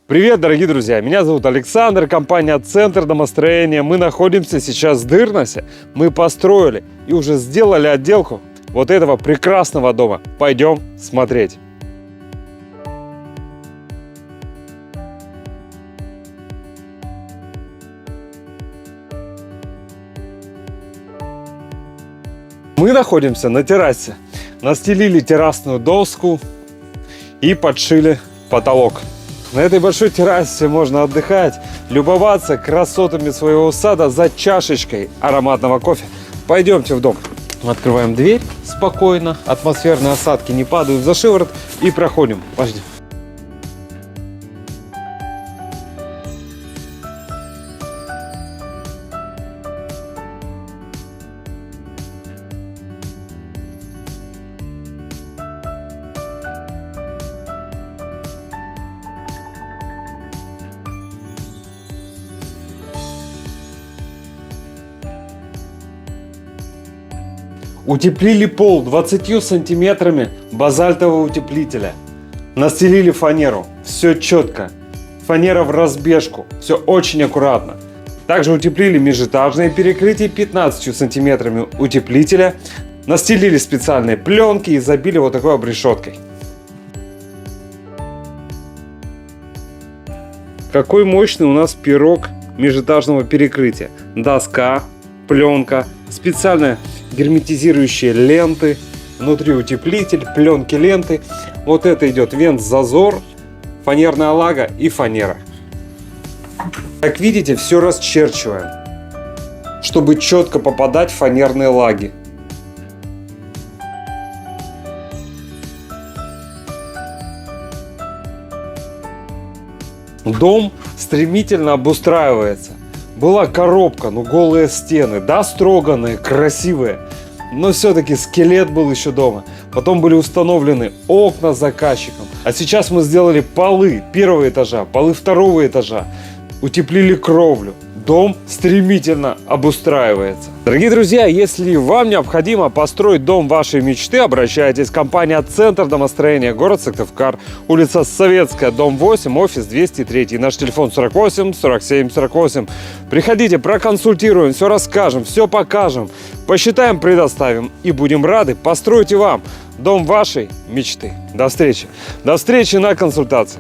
Привет, дорогие друзья! Меня зовут Александр, компания «Центр домостроения». Мы находимся сейчас в Дырнасе. Мы построили и уже сделали отделку вот этого прекрасного дома. Пойдем смотреть. Мы находимся на террасе. Настелили террасную доску и подшили потолок. На этой большой террасе можно отдыхать, любоваться красотами своего сада за чашечкой ароматного кофе. Пойдемте в дом. Открываем дверь спокойно, атмосферные осадки не падают за шиворот и проходим. Пошли. Утеплили пол 20 сантиметрами базальтового утеплителя. Настелили фанеру. Все четко. Фанера в разбежку. Все очень аккуратно. Также утеплили межэтажные перекрытия 15 сантиметрами утеплителя. Настелили специальные пленки и забили вот такой обрешеткой. Какой мощный у нас пирог межэтажного перекрытия. Доска, пленка, специальная герметизирующие ленты, внутри утеплитель, пленки, ленты. Вот это идет вент-зазор, фанерная лага и фанера. Как видите, все расчерчиваем, чтобы четко попадать в фанерные лаги. Дом стремительно обустраивается. Была коробка, но голые стены, да, строганные, красивые, но все-таки скелет был еще дома. Потом были установлены окна заказчиком. А сейчас мы сделали полы первого этажа, полы второго этажа, утеплили кровлю. Дом стремительно обустраивается. Дорогие друзья, если вам необходимо построить дом вашей мечты, обращайтесь. Компания «Центр домостроения», город Сыктывкар, улица Советская, дом 8, офис 203. Наш телефон 48 47 48. Приходите, проконсультируем, все расскажем, все покажем, посчитаем, предоставим и будем рады построить и вам дом вашей мечты. До встречи. До встречи на консультации.